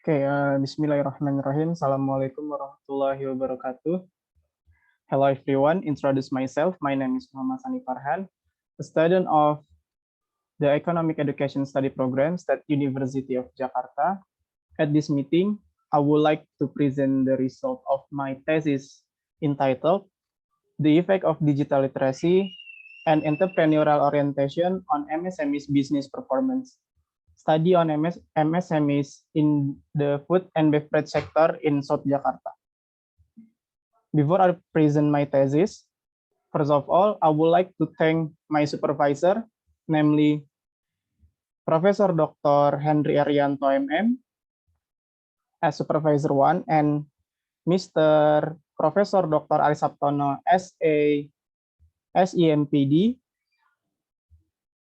Bismillahirrahmanirrahim. Assalamualaikum warahmatullahi wabarakatuh. Hello everyone, introduce myself. My name is Muhammad Sani Farhan, a student of the Economic Education Study Program at University of Jakarta. At this meeting, I would like to present the result of my thesis entitled The Effect of Digital Literacy and Entrepreneurial Orientation on MSME's Business Performance. Study on MSMEs in the food and beverage sector in South Jakarta. Before I present my thesis, first of all, I would like to thank my supervisor, namely Professor Dr. Henry Arianto MM as Supervisor 1 and Mr. Professor Dr. Ali Saptono SEMPD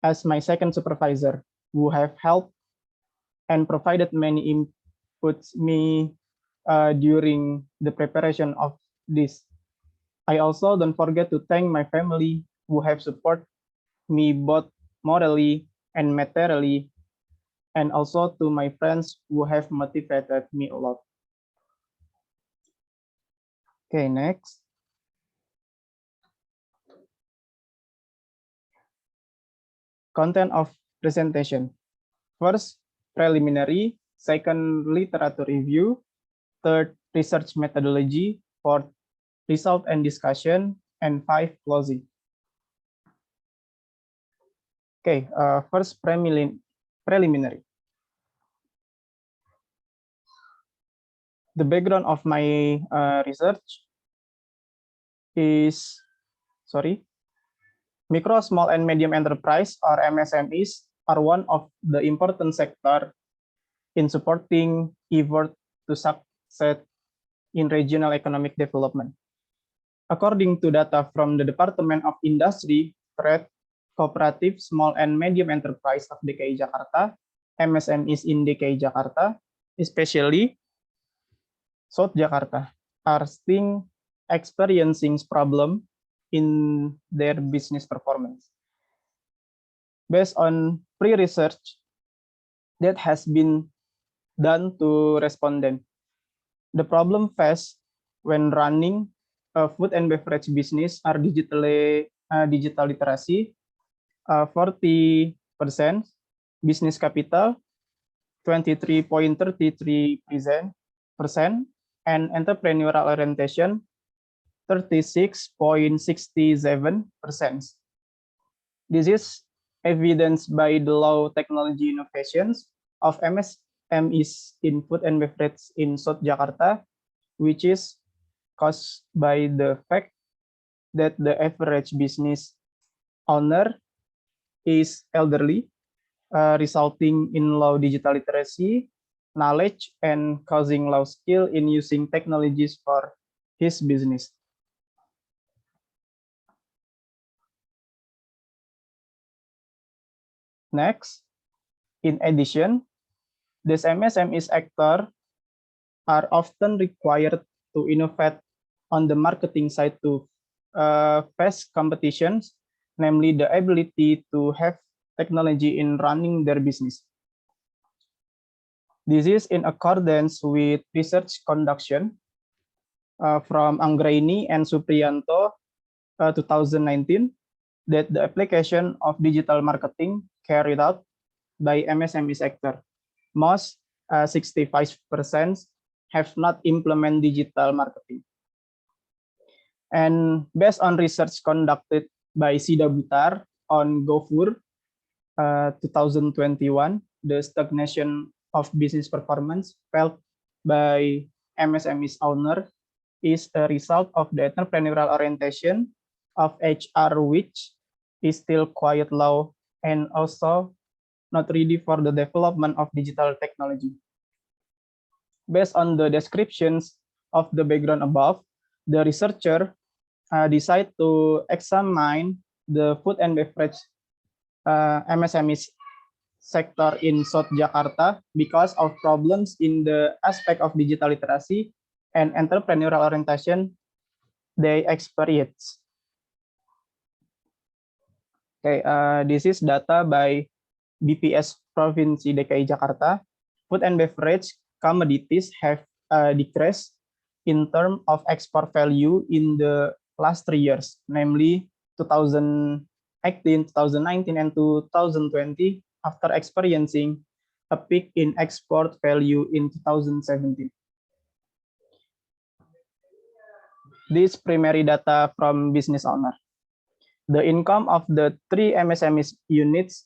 as my second supervisor, who have helped and provided many inputs me during the preparation of this. I also don't forget to thank my family who have supported me both morally and materially, and also to my friends who have motivated me a lot. Okay, next. Content of presentation. First, preliminary. Second, literature review. Third, research methodology. Fourth, result and discussion. And 5, closing. Okay, first preliminary. The background of my research is, micro, small, and medium enterprise, or MSMEs, are one of the important sector in supporting effort to succeed in regional economic development. According to data from the Department of Industry, Trade, Cooperative, Small and Medium Enterprise of DKI Jakarta, MSMEs in DKI Jakarta, especially South Jakarta, are still experiencing problem in their business performance. Based on pre-research that has been done to respondent, the problem faced when running a food and beverage business are digital literacy, 40%, business capital, 23.33%, and entrepreneurial orientation, 36.67%. This is evidenced by the low technology innovations of MSMEs in food and beverage in South Jakarta, which is caused by the fact that the average business owner is elderly, resulting in low digital literacy, knowledge, and causing low skill in using technologies for his business. Next, in addition, these MSMEs actors are often required to innovate on the marketing side to face competitions, namely the ability to have technology in running their business. This is in accordance with research conduction from Anggraini and Supriyanto 2019, that the application of digital marketing carried out by MSME sector. Most 65% have not implemented digital marketing. And based on research conducted by Sida Butar on GoFur 2021, the stagnation of business performance felt by MSMEs owner is a result of the entrepreneurial orientation of HR, which is still quite low and also not ready for the development of digital technology. Based on the descriptions of the background above, the researcher decided to examine the food and beverage MSME sector in South Jakarta because of problems in the aspect of digital literacy and entrepreneurial orientation they experience. Okay, this is data by BPS Provinsi DKI Jakarta. Food and beverage commodities have decreased in terms of export value in the last 3 years, namely 2018, 2019, and 2020, after experiencing a peak in export value in 2017. This primary data from business owner. The income of the 3 MSME units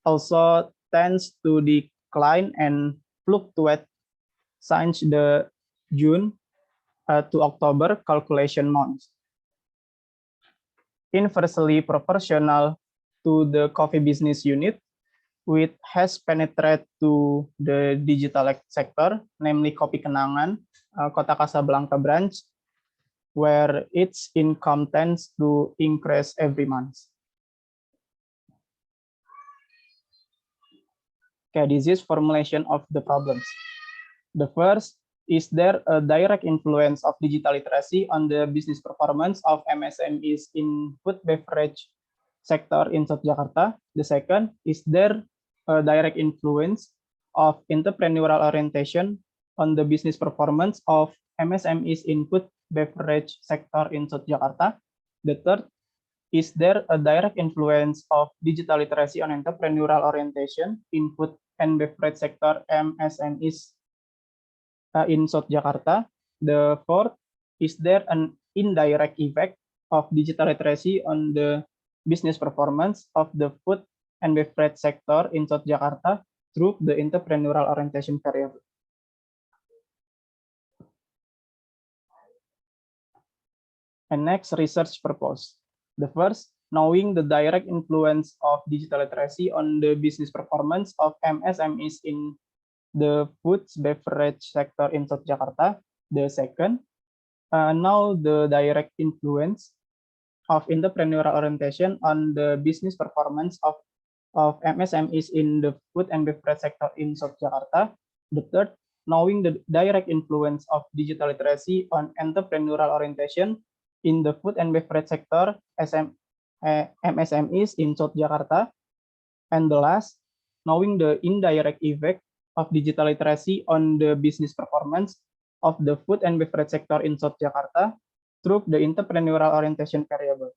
also tends to decline and fluctuate since the June to October calculation months. Inversely proportional to the coffee business unit, which has penetrated to the digital sector, namely Kopi Kenangan, Kota Kasablanka branch, where its income tends to increase every month. Okay, this is formulation of the problems. The first, is there a direct influence of digital literacy on the business performance of MSMEs in food beverage sector in South Jakarta? The second, is there a direct influence of entrepreneurial orientation on the business performance of MSMEs in food beverage sector in South Jakarta? The third, is there a direct influence of digital literacy on entrepreneurial orientation in food and beverage sector MSMEs in South Jakarta? The fourth, is there an indirect effect of digital literacy on the business performance of the food and beverage sector in South Jakarta through the entrepreneurial orientation variable? And next, research purpose. The first, knowing the direct influence of digital literacy on the business performance of MSMEs in the food beverage sector in South Jakarta. The second, know the direct influence of entrepreneurial orientation on the business performance of MSMEs in the food and beverage sector in South Jakarta. The third, knowing the direct influence of digital literacy on entrepreneurial orientation in the food and beverage sector MSMEs in South Jakarta. And the last, knowing the indirect effect of digital literacy on the business performance of the food and beverage sector in South Jakarta through the entrepreneurial orientation variable.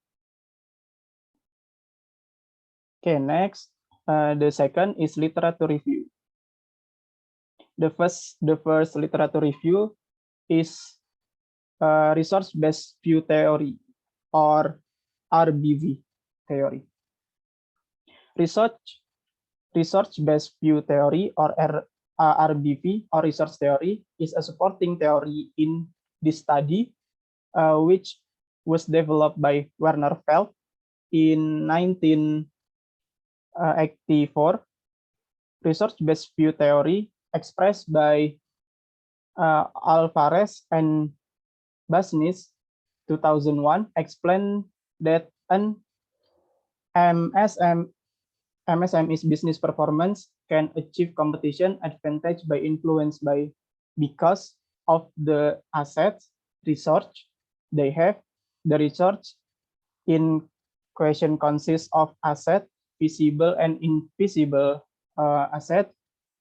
Okay, next, the second is literature review. The first literature review is resource-based view theory, or RBV theory. Research-based view theory, or RBV, or research theory, is a supporting theory in this study, which was developed by Werner Feld in 1984. Research-based view theory, expressed by Alvarez and Basnis, 2001, explained that an MSME's business performance can achieve competition advantage by influence by because of the assets research they have. The research in question consists of asset, visible and invisible asset,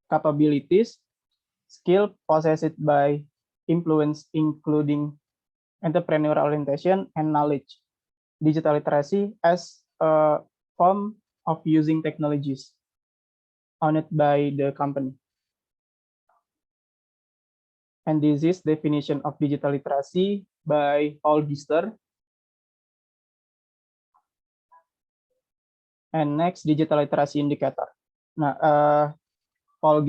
capabilities, skill possessed by influence, including entrepreneurial orientation and knowledge, digital literacy as a form of using technologies owned by the company. And this is definition of digital literacy by Paul Gister. And next, digital literacy indicator. Nah, Paul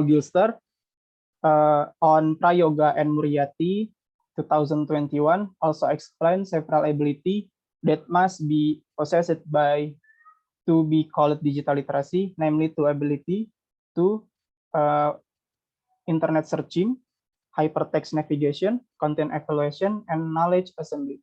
Gister on Prayoga and Muriati 2021 also explained several ability that must be possessed by to be called digital literacy, namely to ability to internet searching, hypertext navigation, content evaluation, and knowledge assembly.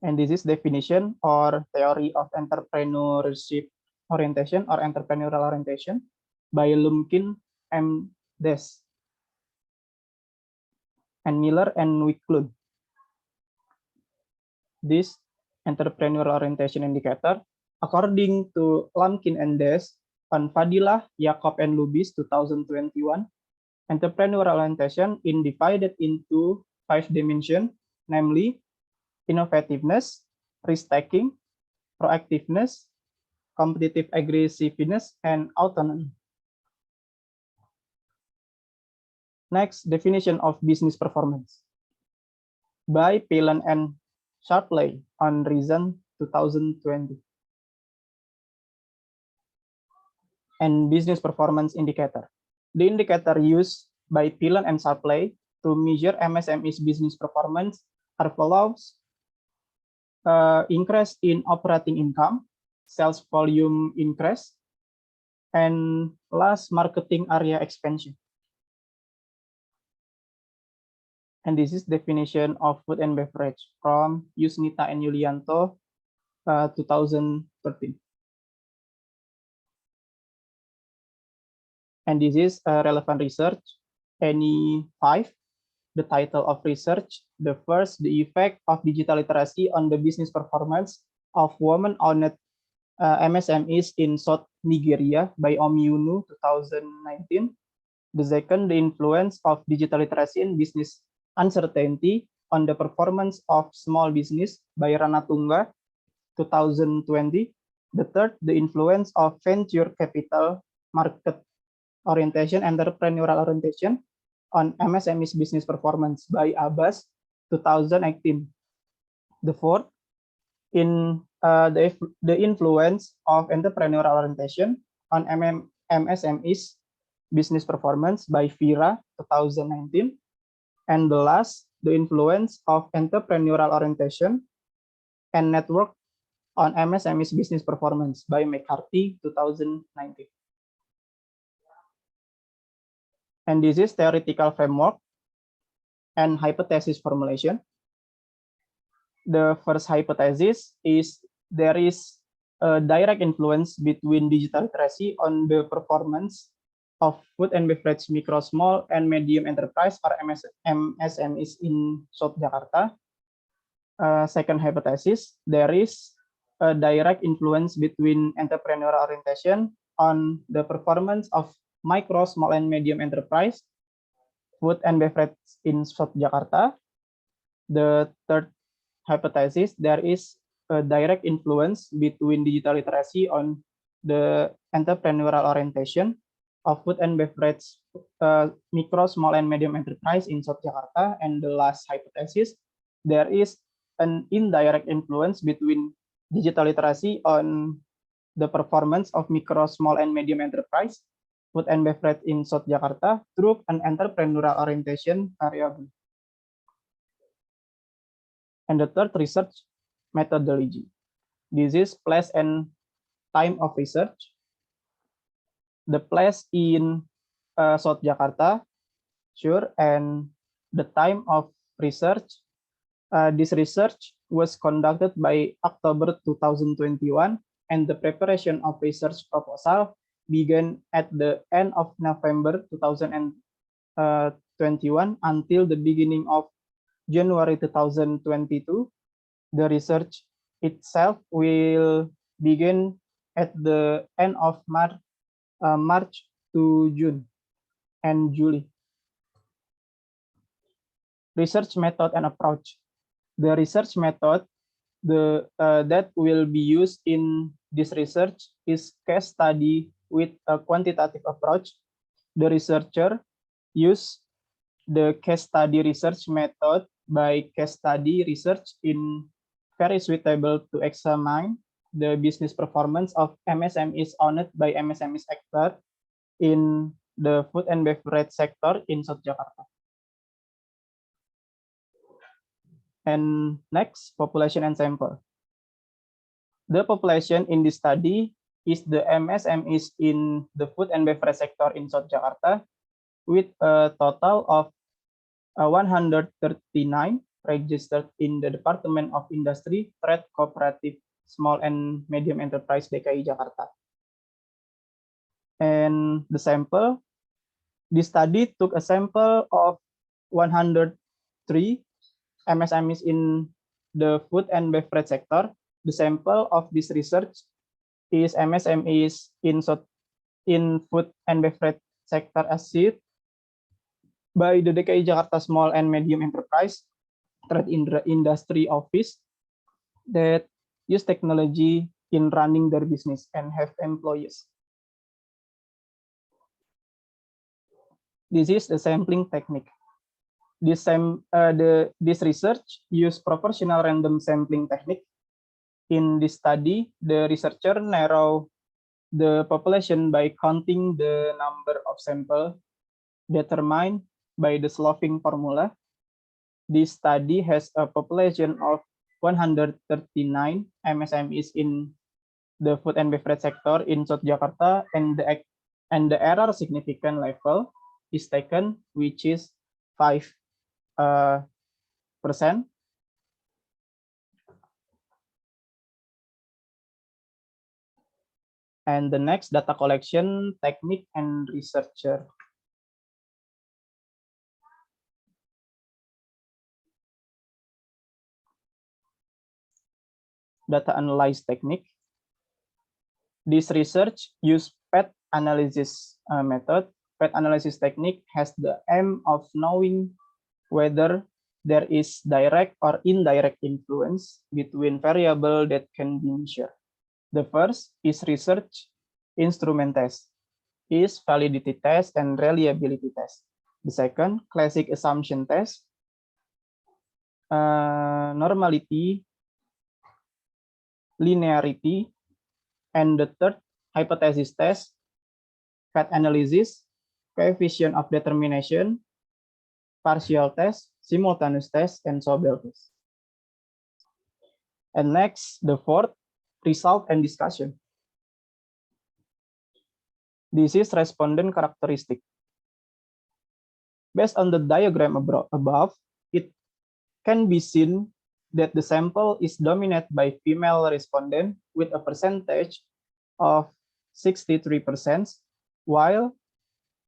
And this is definition or theory of entrepreneurship orientation or entrepreneurial orientation by Lumpkin M. Des and Miller and Wiklund. This entrepreneurial orientation indicator, according to Lumpkin and Des, on Fadilah, Jacob, and Lubis 2021, entrepreneurial orientation is divided into 5 dimensions, namely innovativeness, risk-taking, proactiveness, competitive aggressiveness, and autonomy. Next, definition of business performance. By Phelan and Sharpley on Reason 2020. And business performance indicator. The indicator used by Phelan and Sharpley to measure MSME's business performance are follows: increase in operating income, sales volume increase, and last, marketing area expansion. And this is definition of food and beverage from Yusnita and Yulianto, 2013. And this is relevant research, any 5. The title of research, the first, the effect of digital literacy on the business performance of women-owned MSMEs in South Nigeria by Omiunu 2019. The second, the influence of digital literacy and business uncertainty on the performance of small business by Ranatunga 2020. The third, the influence of venture capital, market orientation, entrepreneurial orientation on MSME's business performance by Abbas 2018. The fourth, in the influence of entrepreneurial orientation on MSME's business performance by Vira 2019. And the last, the influence of entrepreneurial orientation and network on MSME's business performance by McCarthy 2019. And this is theoretical framework and hypothesis formulation. The first hypothesis is there is a direct influence between digital literacy on the performance of food and beverage micro, small, and medium enterprise or MSMEs in South Jakarta. Second hypothesis, there is a direct influence between entrepreneurial orientation on the performance of micro, small, and medium enterprise, food and beverage in South Jakarta. The third hypothesis, there is a direct influence between digital literacy on the entrepreneurial orientation of food and beverage micro, small, and medium enterprise in South Jakarta. And the last hypothesis, there is an indirect influence between digital literacy on the performance of micro, small, and medium enterprise, food and beverage in South Jakarta through an entrepreneurial orientation variable. And the third, research methodology. This is place and time of research. The place in South Jakarta, sure, and the time of research. This research was conducted by October 2021, and the preparation of research proposal began at the end of November 2021 until the beginning of January 2022. The research itself will begin at the end of March to June and July. Research method and approach. The research method that will be used in this research is case study with a quantitative approach. The researcher use the case study research method by case study research in very suitable to examine the business performance of MSMEs owned by MSMEs actor in the food and beverage sector in South Jakarta. And next, population and sample. The population in this study is the MSMEs in the food and beverage sector in South Jakarta, with a total of 139 registered in the Department of Industry, Trade, Cooperative, Small and Medium Enterprise DKI Jakarta. And the sample, this study took a sample of 103 MSMEs in the food and beverage sector. The sample of this research is MSMEs in South in food and beverage sector achieved by the DKI Jakarta Small and Medium Enterprise Trade Industry Office that use technology in running their business and have employees. This is the sampling technique. This research use proportional random sampling technique. In this study, the researcher narrow the population by counting the number of samples determined by the sloughing formula. This study has a population of 139 MSMEs in the food and beverage sector in South Jakarta, and the error significant level is taken, which is 5%. And the next, data collection technique and researcher. Data analyze technique. This research use PET analysis method. PET analysis technique has the aim of knowing whether there is direct or indirect influence between variables that can be measured. The first is research instrument test, is validity test and reliability test. The second, classic assumption test, normality, linearity, and the third, hypothesis test, PET analysis, coefficient of determination, partial test, simultaneous test, and Sobel test. And next, the fourth, result and discussion. This is respondent characteristic. Based on the diagram above, it can be seen that the sample is dominated by female respondent with a percentage of 63%, while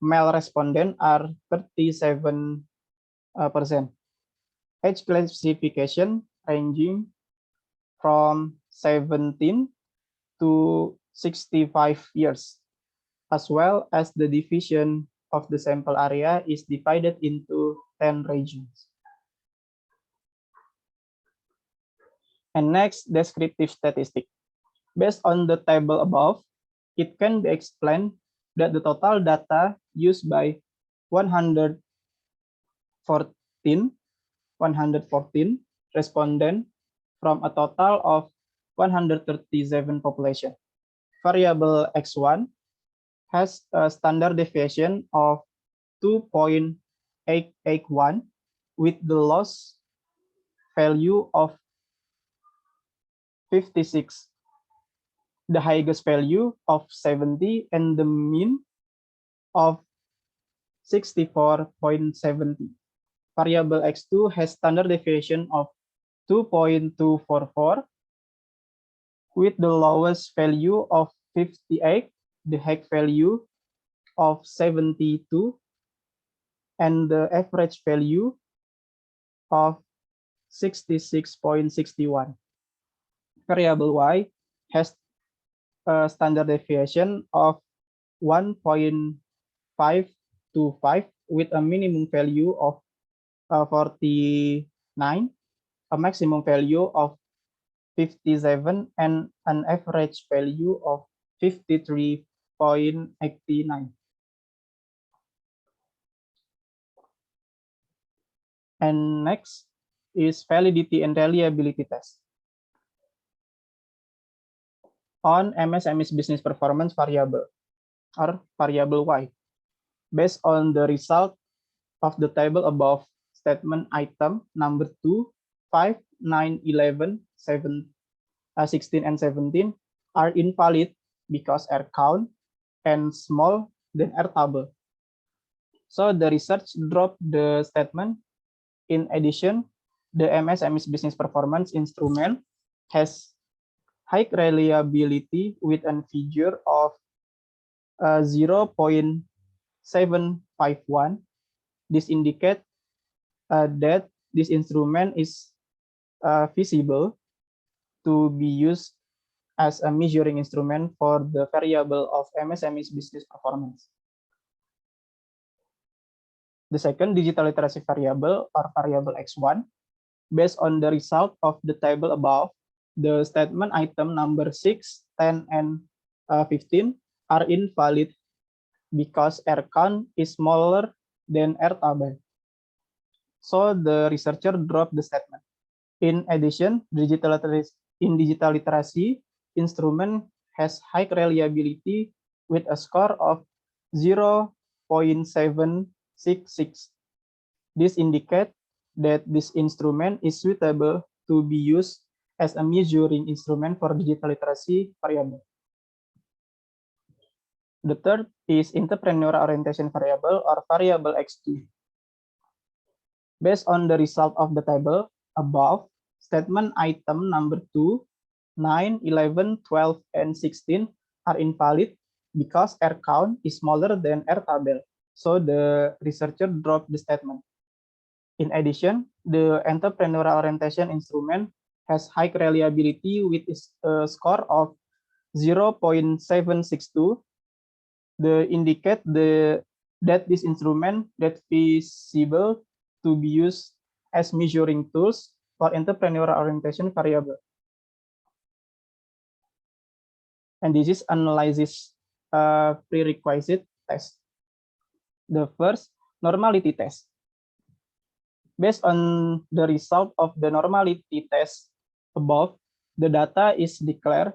male respondent are 37%. Age classification ranging from 17 to 65 years, as well as the division of the sample area is divided into 10 regions. And next, descriptive statistic. Based on the table above, it can be explained that the total data used by 114 respondents from a total of 137 population. Variable X1 has a standard deviation of 2.881 with the loss value of 56, the highest value of 70, and the mean of 64.70. Variable X2 has standard deviation of 2.244 with the lowest value of 58, the highest value of 72, and the average value of 66.61. Variable Y has a standard deviation of 1.525 with a minimum value of 49, a maximum value of 57, and an average value of 53.89. And next is validity and reliability test. On MSME's business performance variable, or variable Y, based on the result of the table above, statement item number 2, 5, 9, 11, 7, 16, and 17 are invalid because R count and small than R table. So the research dropped the statement. In addition, the MSME's business performance instrument has high reliability with a figure of 0.751. This indicates that this instrument is feasible to be used as a measuring instrument for the variable of MSME's business performance. The second digital literacy variable or variable X1, based on the result of the table above, the statement item number 6, 10, and 15 are invalid because R count is smaller than R table. So the researcher dropped the statement. In addition, digital literacy instrument has high reliability with a score of 0.766. This indicates that this instrument is suitable to be used as a measuring instrument for digital literacy variable. The third is entrepreneurial orientation variable or variable X2. Based on the result of the table above, statement item number 2, 9, 11, 12, and 16 are invalid because R count is smaller than R table. So the researcher dropped the statement. In addition, the entrepreneurial orientation instrument has high reliability with a score of 0.762. The indicate that this instrument that feasible to be used as measuring tools for entrepreneurial orientation variable. And this is analysis prerequisite test. The first, normality test. Based on the result of the normality test above, the data is declared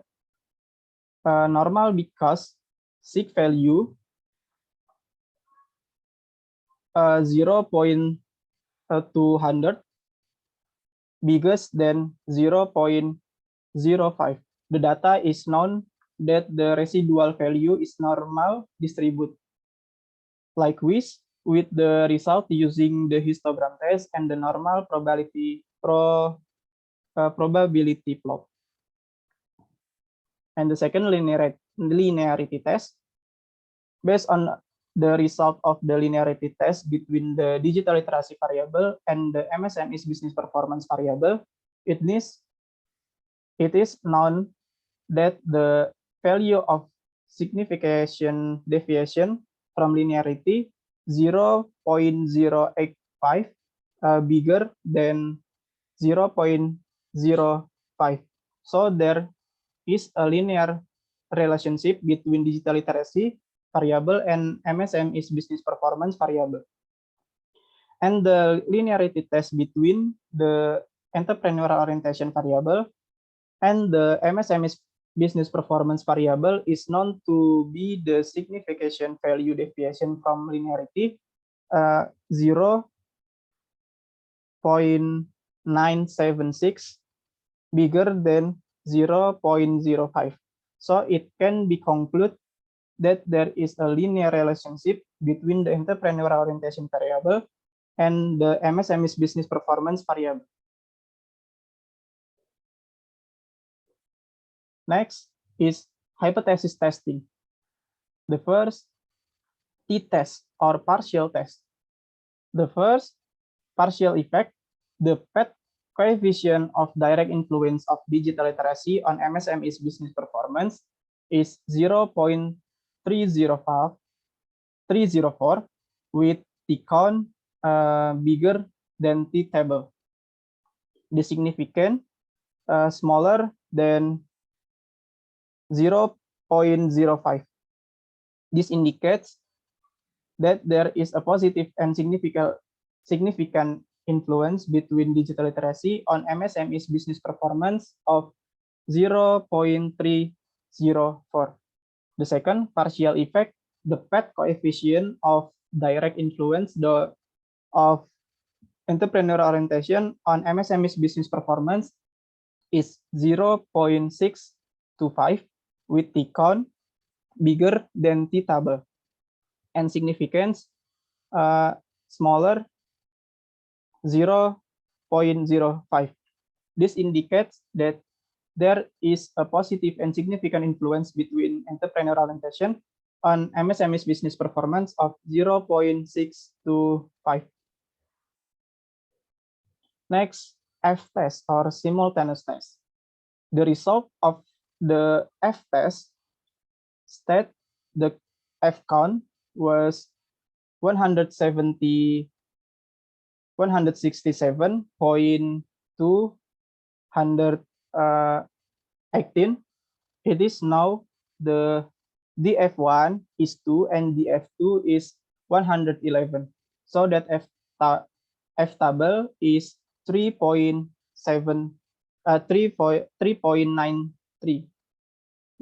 normal because sig value 0.200 bigger than 0.05. The data is known that the residual value is normal distribute. Likewise, with the result using the histogram test and the normal probability plot. And the second, linearity test. Based on the result of the linearity test between the digital literacy variable and the MSME's business performance variable, it is known that the value of signification deviation from linearity 0.085 bigger than 0.05. So there is a linear relationship between digital literacy variable and MSME's business performance variable. And the linearity test between the entrepreneurial orientation variable and the MSME's business performance variable is known to be the signification value deviation from linearity 0.976 bigger than 0.05. So it can be concluded that there is a linear relationship between the entrepreneurial orientation variable and the MSME's business performance variable. Next is hypothesis testing. The first, t-test or partial test. The first, partial effect, the PET coefficient of direct influence of digital literacy on MSME's business performance is 0.304 with t count bigger than t table. The significant smaller than 0.05. This indicates that there is a positive and significant influence between digital literacy on MSME's business performance of 0.304. The second, partial effect, the PET coefficient of direct influence of entrepreneurial orientation on MSME's business performance is 0.625 with t count bigger than t table and significance smaller 0.05. This indicates that there is a positive and significant influence between entrepreneurial orientation on MSME's business performance of 0.625. Next, F-test or simultaneous test. The result of the F-test state the F count was 167.218. It is now the DF1 is 2 and DF2 is 111. So that F table is 3.93.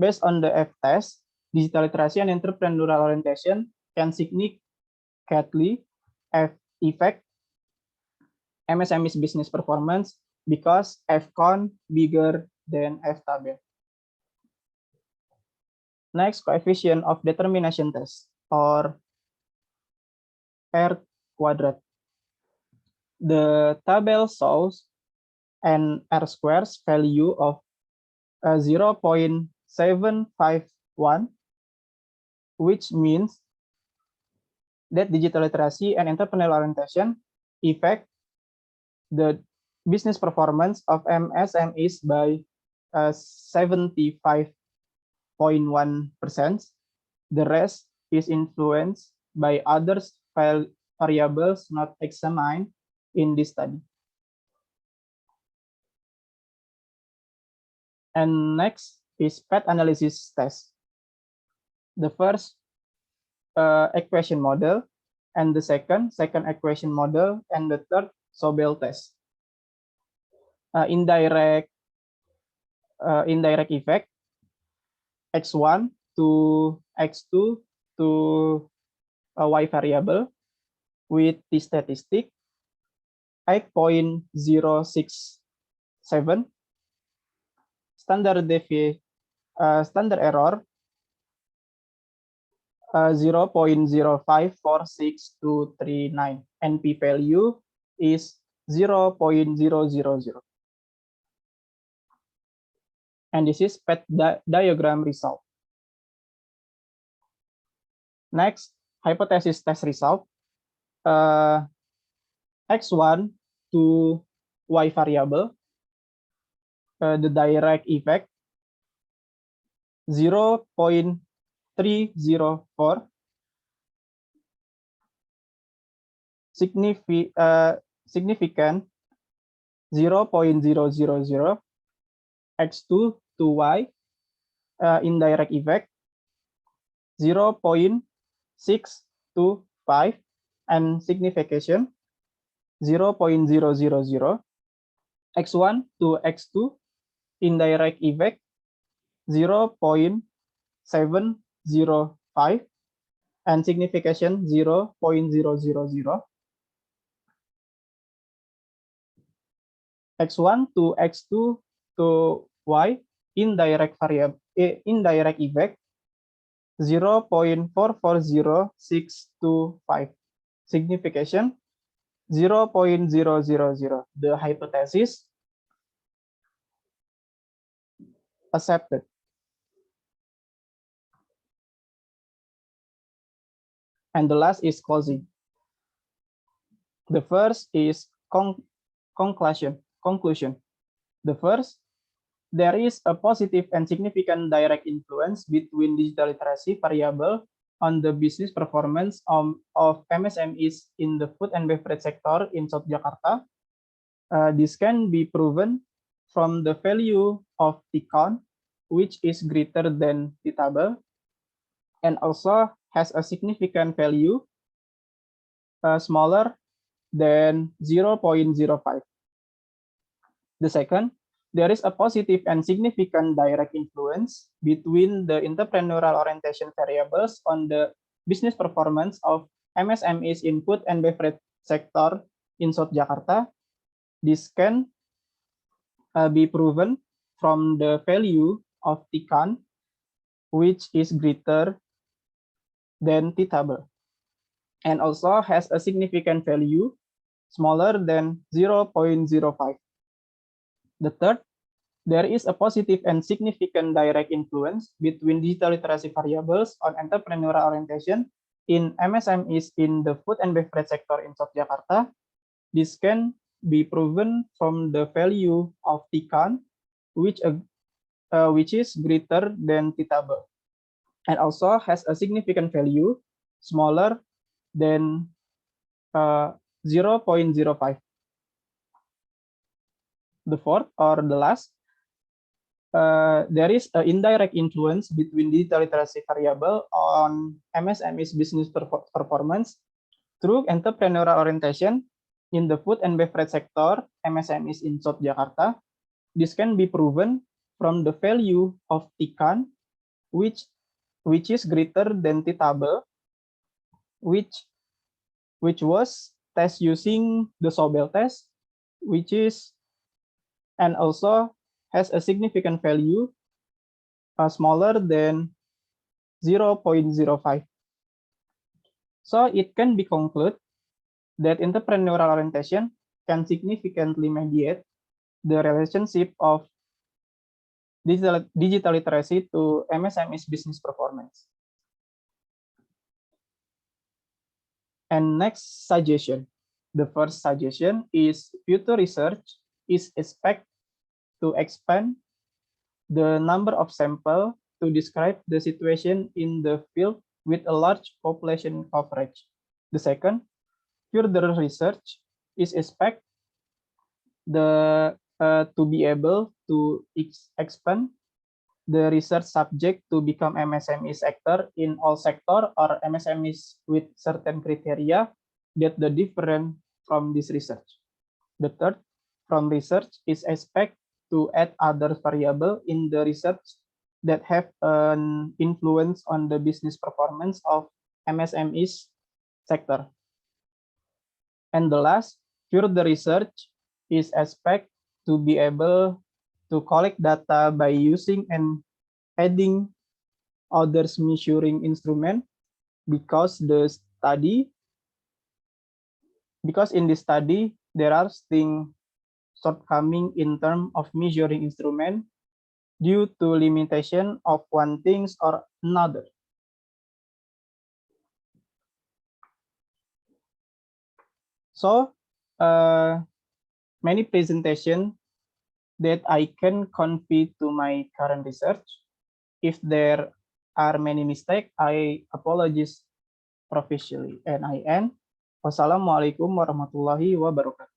Based on the F test, digital literacy and entrepreneurial orientation can significantly affect MSME's business performance because F-con bigger than F-table. Next, coefficient of determination test or R quadrat. The table shows an R squares value of 0.751, which means that digital literacy and entrepreneurial orientation affect the business performance of MSMEs by 75.1%. The rest is influenced by other variables not examined in this study. And next is PET analysis test. The first equation model, and the second equation model, and the third Sobel test. Indirect effect, X1 to X2 to a Y variable with the statistic 8.067, standard error 0.0546239, and p-value is 0.000. And this is PET diagram result. Next, hypothesis test result. X1 to Y variable, the direct effect 0.304, significant 0.000, X2 to Y, indirect effect 0.625, and signification 0.000, X1 to X2, indirect effect 0.705, and signification 0.000. X1 to X2 to Y, indirect effect 0.440625, signification 0.000. The hypothesis accepted. And the last is closing. The first is conclusion. The first, there is a positive and significant direct influence between digital literacy variable on the business performance of MSMEs in the food and beverage sector in South Jakarta. This can be proven from the value of T-count, which is greater than the table, and also has a significant value smaller than 0.05. The second, there is a positive and significant direct influence between the entrepreneurial orientation variables on the business performance of MSMEs in food and beverage sector in South Jakarta. This can be proven from the value of T-count, which is greater than T-table, and also has a significant value smaller than 0.05. The third, there is a positive and significant direct influence between digital literacy variables on entrepreneurial orientation in MSMEs in the food and beverage sector in South Jakarta. This can be proven from the value of T-count, which which is greater than theta B, and also has a significant value smaller than 0.05. The fourth or the last, there is an indirect influence between digital literacy variable on MSME's business performance through entrepreneurial orientation in the food and beverage sector, MSMEs in South Jakarta. This can be proven from the value of TICAN, which is greater than theta B, which was test using the Sobel test, which is and also has a significant value smaller than 0.05. So it can be concluded that entrepreneurial orientation can significantly mediate the relationship of digital literacy to MSME's business performance. And next suggestion. The first suggestion is future research is expected to expand the number of samples to describe the situation in the field with a large population coverage. The second, further research is expected to be able to expand the research subject to become MSME sector in all sector or MSMEs with certain criteria that the different from this research. The third, from research is expected to add other variable in the research that have an influence on the business performance of MSMEs sector. And the last, further research is expected to be able to collect data by using and adding others measuring instrument because in this study there are things shortcoming in terms of measuring instrument due to limitation of one things or another. So many presentation that I can convey to my current research. If there are many mistakes, I apologize professionally. And I end. Wassalamualaikum warahmatullahi wabarakatuh.